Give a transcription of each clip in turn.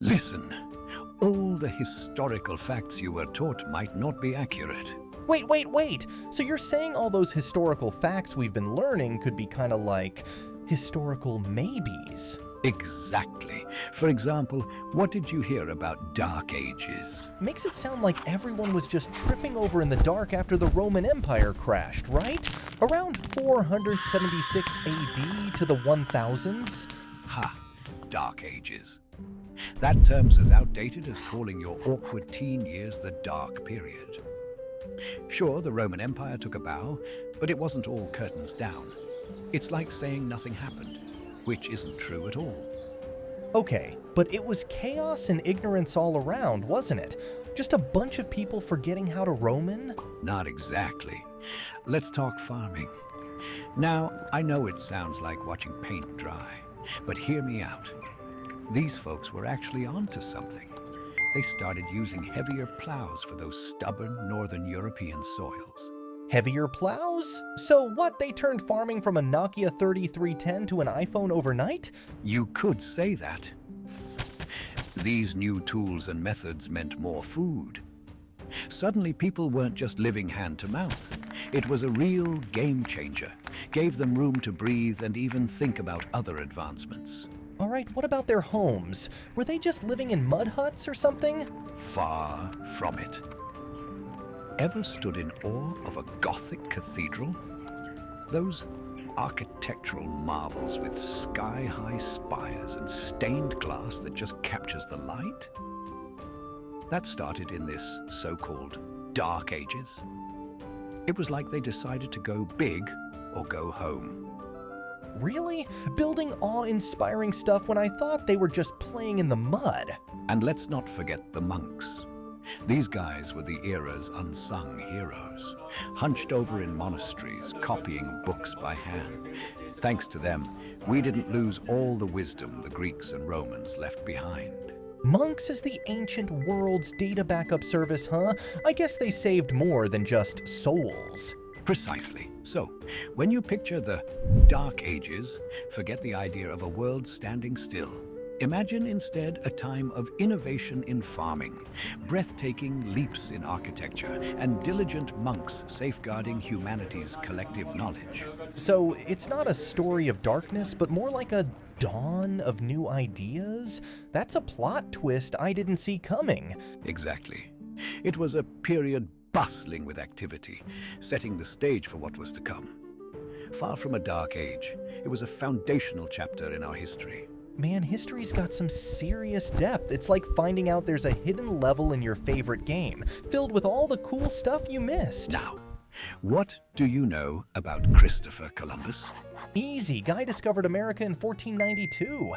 Listen, all the historical facts you were taught might not be accurate. Wait. So you're saying all those historical facts we've been learning could be kind of like historical maybes? Exactly. For example, what did you hear about Dark Ages? Makes it sound like everyone was just tripping over in the dark after the Roman Empire crashed, right? Around 476 AD to the 1000s? Ha! Dark Ages. That term's as outdated as calling your awkward teen years the Dark Period. Sure, the Roman Empire took a bow, but it wasn't all curtains down. It's like saying nothing happened, which isn't true at all. Okay, but it was chaos and ignorance all around, wasn't it? Just a bunch of people forgetting how to Roman? Not exactly. Let's talk farming. Now, I know it sounds like watching paint dry, but hear me out. These folks were actually onto something. They started using heavier plows for those stubborn northern European soils. Heavier plows? So what, they turned farming from a Nokia 3310 to an iPhone overnight? You could say that. These new tools and methods meant more food. Suddenly, people weren't just living hand to mouth. It was a real game changer, gave them room to breathe and even think about other advancements. All right, what about their homes? Were they just living in mud huts or something? Far from it. Ever stood in awe of a Gothic cathedral? Those architectural marvels with sky-high spires and stained glass that just captures the light? That started in this so-called Dark Ages. It was like they decided to go big or go home. Really? Building awe-inspiring stuff when I thought they were just playing in the mud. And let's not forget the monks. These guys were the era's unsung heroes, hunched over in monasteries, copying books by hand. Thanks to them, we didn't lose all the wisdom the Greeks and Romans left behind. Monks as the ancient world's data backup service, huh? I guess they saved more than just souls. Precisely. So, when you picture the Dark Ages, forget the idea of a world standing still. Imagine instead a time of innovation in farming, breathtaking leaps in architecture, and diligent monks safeguarding humanity's collective knowledge. So it's not a story of darkness, but more like a dawn of new ideas? That's a plot twist I didn't see coming. Exactly. It was a period bustling with activity, setting the stage for what was to come. Far from a dark age, it was a foundational chapter in our history. Man, history's got some serious depth. It's like finding out there's a hidden level in your favorite game, filled with all the cool stuff you missed. Now, what do you know about Christopher Columbus? Easy. Guy discovered America in 1492.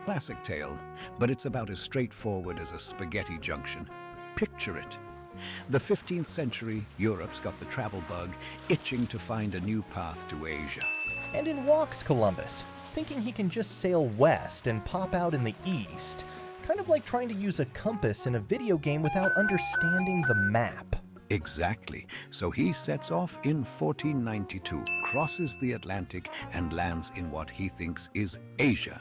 Classic tale, but it's about as straightforward as a spaghetti junction. Picture it. The 15th century, Europe's got the travel bug, itching to find a new path to Asia. And in walks Columbus, thinking he can just sail west and pop out in the east. Kind of like trying to use a compass in a video game without understanding the map. Exactly. So he sets off in 1492, crosses the Atlantic, and lands in what he thinks is Asia.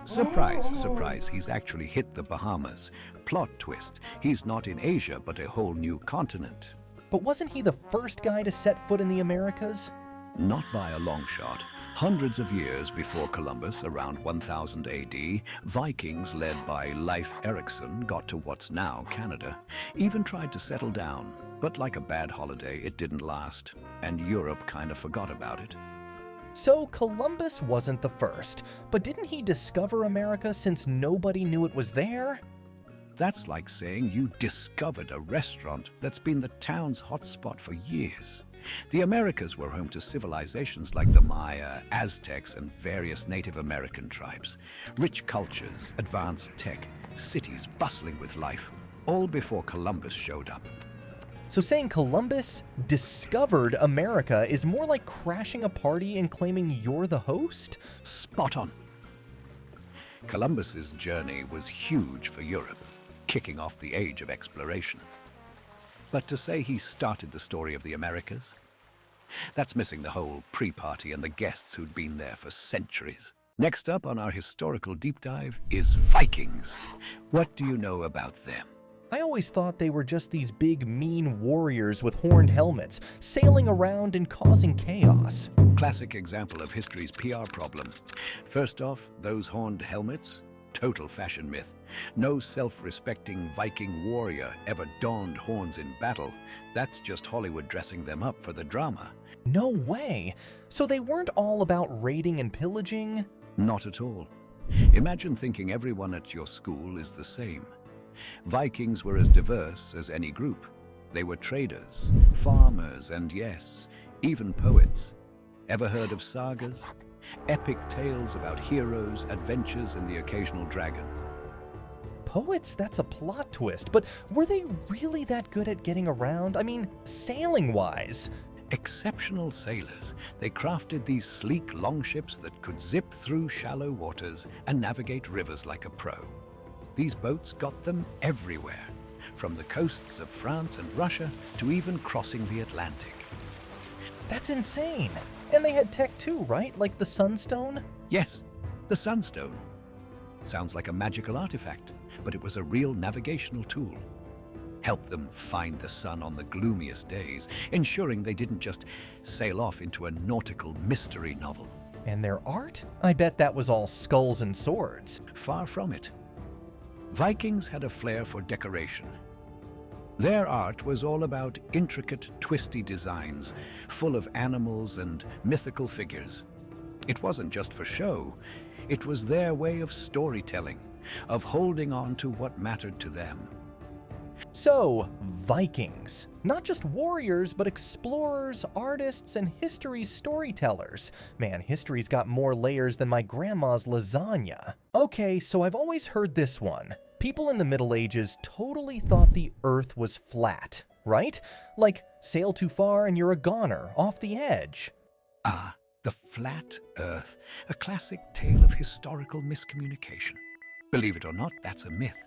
Surprise, surprise, he's actually hit the Bahamas. Plot twist, he's not in Asia, but a whole new continent. But wasn't he the first guy to set foot in the Americas? Not by a long shot. Hundreds of years before Columbus, around 1000 AD, Vikings led by Leif Erikson got to what's now Canada. Even tried to settle down, but like a bad holiday, it didn't last, and Europe kind of forgot about it. So Columbus wasn't the first, but didn't he discover America since nobody knew it was there? That's like saying you discovered a restaurant that's been the town's hotspot for years. The Americas were home to civilizations like the Maya, Aztecs, and various Native American tribes. Rich cultures, advanced tech, cities bustling with life, all before Columbus showed up. So saying Columbus discovered America is more like crashing a party and claiming you're the host? Spot on. Columbus's journey was huge for Europe, kicking off the age of exploration. But to say he started the story of the Americas, that's missing the whole pre-party and the guests who'd been there for centuries. Next up on our historical deep dive is Vikings. What do you know about them? I always thought they were just these big, mean warriors with horned helmets, sailing around and causing chaos. Classic example of history's PR problem. First off, those horned helmets? Total fashion myth. No self-respecting Viking warrior ever donned horns in battle. That's just Hollywood dressing them up for the drama. No way! So they weren't all about raiding and pillaging? Not at all. Imagine thinking everyone at your school is the same. Vikings were as diverse as any group. They were traders, farmers, and yes, even poets. Ever heard of sagas? Epic tales about heroes, adventures, and the occasional dragon. Poets? That's a plot twist, but were they really that good at getting around? I mean, sailing-wise. Exceptional sailors, they crafted these sleek longships that could zip through shallow waters and navigate rivers like a pro. These boats got them everywhere, from the coasts of France and Russia to even crossing the Atlantic. That's insane! And they had tech too, right? Like the Sunstone? Yes, the Sunstone. Sounds like a magical artifact, but it was a real navigational tool. Helped them find the sun on the gloomiest days, ensuring they didn't just sail off into a nautical mystery novel. And their art? I bet that was all skulls and swords. Far from it. Vikings had a flair for decoration. Their art was all about intricate, twisty designs, full of animals and mythical figures. It wasn't just for show. It was their way of storytelling, of holding on to what mattered to them. So, Vikings. Not just warriors, but explorers, artists, and history's storytellers. Man, history's got more layers than my grandma's lasagna. Okay, so I've always heard this one. People in the Middle Ages totally thought the Earth was flat, right? Like, sail too far and you're a goner, off the edge. Ah, the flat Earth, a classic tale of historical miscommunication. Believe it or not, that's a myth.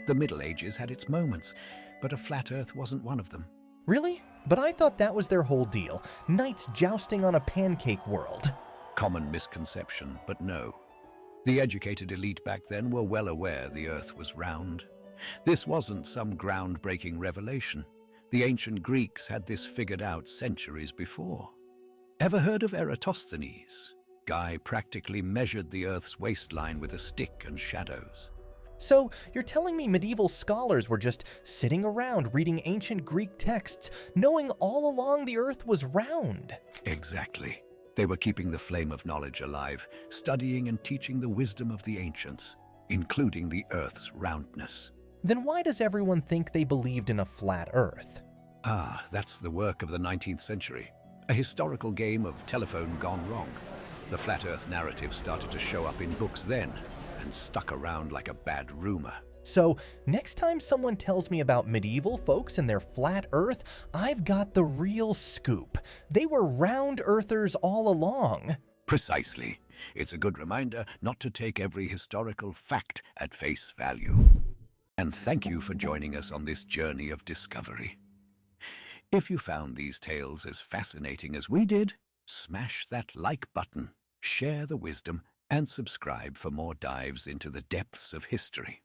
The Middle Ages had its moments, but a flat Earth wasn't one of them. Really? But I thought that was their whole deal. Knights jousting on a pancake world. Common misconception, but no. The educated elite back then were well aware the Earth was round. This wasn't some groundbreaking revelation. The ancient Greeks had this figured out centuries before. Ever heard of Eratosthenes? Guy practically measured the Earth's waistline with a stick and shadows. So, you're telling me medieval scholars were just sitting around reading ancient Greek texts, knowing all along the Earth was round? Exactly. They were keeping the flame of knowledge alive, studying and teaching the wisdom of the ancients, including the Earth's roundness. Then why does everyone think they believed in a flat Earth? Ah, that's the work of the 19th century. A historical game of telephone gone wrong. The flat Earth narrative started to show up in books then, and stuck around like a bad rumor. So, next time someone tells me about medieval folks and their flat Earth, I've got the real scoop. They were round Earthers all along. Precisely. It's a good reminder not to take every historical fact at face value. And thank you for joining us on this journey of discovery. If you found these tales as fascinating as we did, smash that like button, share the wisdom, and subscribe for more dives into the depths of history.